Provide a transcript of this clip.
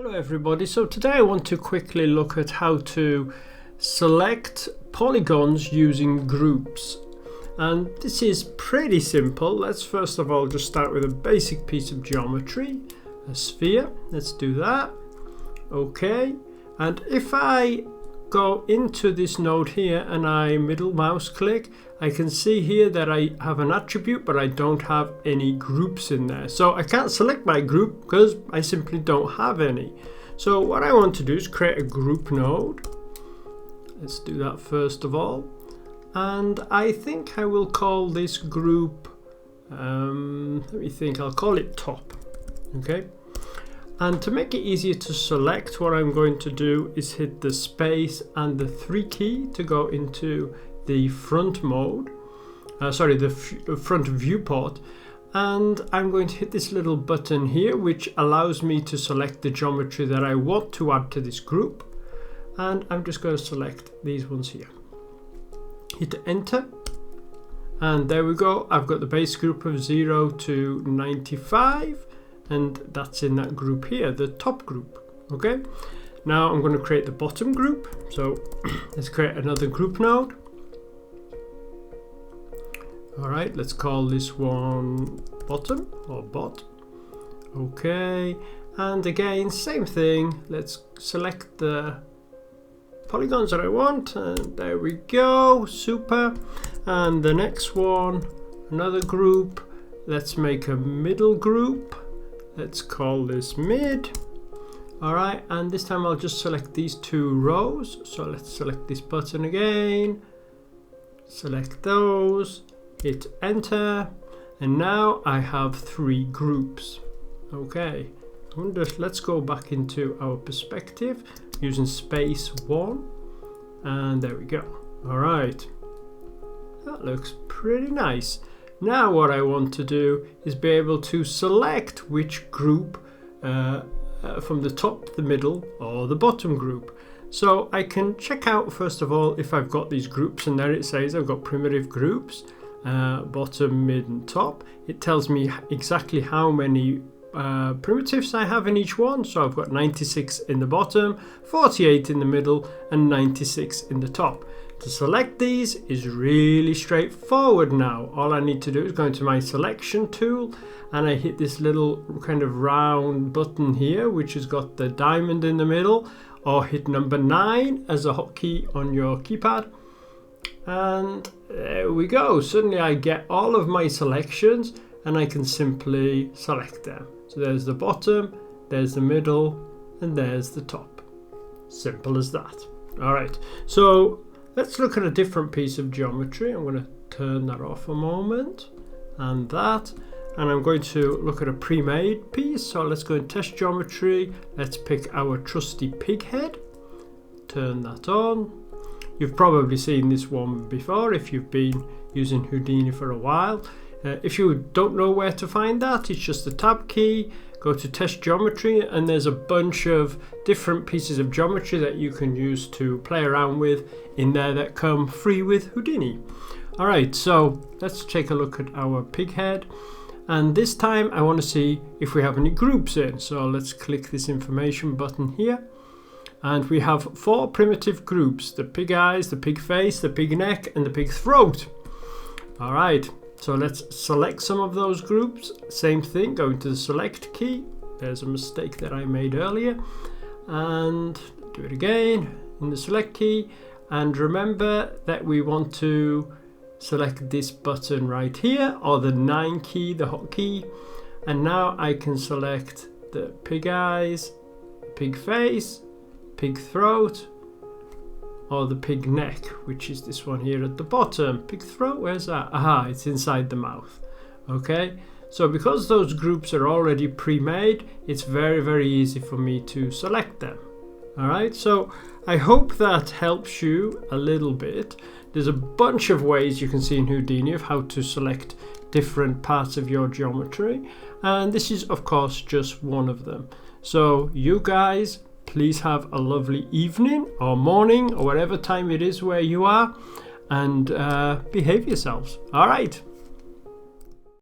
Hello everybody, so today I want to quickly look at how to select polygons using groups, and this is pretty simple. Let's first of all just start with a basic piece of geometry, a sphere. Let's do that. Okay, and if I go into this node here and I middle mouse click, I can see here that I have an attribute but I don't have any groups in there, so I can't select my group because I simply don't have any. So what I want to do is create a group node. Let's do that first of all, and I think I will call this group let me think, I'll call it top. Okay, and to make it easier to select, what I'm going to do is hit the space and the 3 key to go into the front mode, the front viewport, and I'm going to hit this little button here which allows me to select the geometry that I want to add to this group, and I'm just going to select these ones here. Hit enter, and there we go. I've got the base group of 0 to 95, and that's in that group here, the top group. Okay, now I'm going to create the bottom group, so let's create another group node. Alright, let's call this one bottom or bot. Okay, and again, same thing. Let's select the polygons that I want, and there we go, super. And the next one, another group. Let's make a middle group. Let's call this mid. Alright, and this time I'll just select these 2 rows. So let's select this button again, select those, hit enter, and now I have 3 groups. Okay, let's go back into our perspective using space 1, and there we go. Alright, that looks pretty nice. Now what I want to do is be able to select which group from the top, the middle, or the bottom group. So I can check out first of all if I've got these groups, and there it says I've got primitive groups, bottom, mid and top. It tells me exactly how many primitives I have in each one. So I've got 96 in the bottom, 48 in the middle and 96 in the top. To select these is really straightforward now. All I need to do is go into my selection tool, and I hit this little kind of round button here which has got the diamond in the middle, or hit number 9 as a hotkey on your keypad, and there we go. Suddenly I get all of my selections and I can simply select them. So there's the bottom, there's the middle, and there's the top. Simple as that. Alright, so let's look at a different piece of geometry. I'm going to turn that off a moment, and that, and I'm going to look at a pre-made piece. So let's go in test geometry, let's pick our trusty pig head, turn that on. You've probably seen this one before if you've been using Houdini for a while. If you don't know where to find that, it's just the tab key, go to test geometry, and there's a bunch of different pieces of geometry that you can use to play around with in there that come free with Houdini. Alright, so let's take a look at our pig head, and this time I want to see if we have any groups in. So let's click this information button here, and we have 4 primitive groups: the pig eyes, the pig face, the pig neck and the pig throat. Alright, so let's select some of those groups. Same thing, go into the select key. There's a mistake that I made earlier, and do it again in the select key, and remember that we want to select this button right here, or the 9 key, the hotkey, and now I can select the pig eyes, pig face, pig throat, or the pig neck, which is this one here at the bottom. Pig throat, where's that? Aha, it's inside the mouth. Okay, so because those groups are already pre-made, it's very easy for me to select them. Alright, so I hope that helps you a little bit. There's a bunch of ways you can see in Houdini of how to select different parts of your geometry, and this is of course just one of them. So you guys, please have a lovely evening or morning or whatever time it is where you are, and behave yourselves. All right.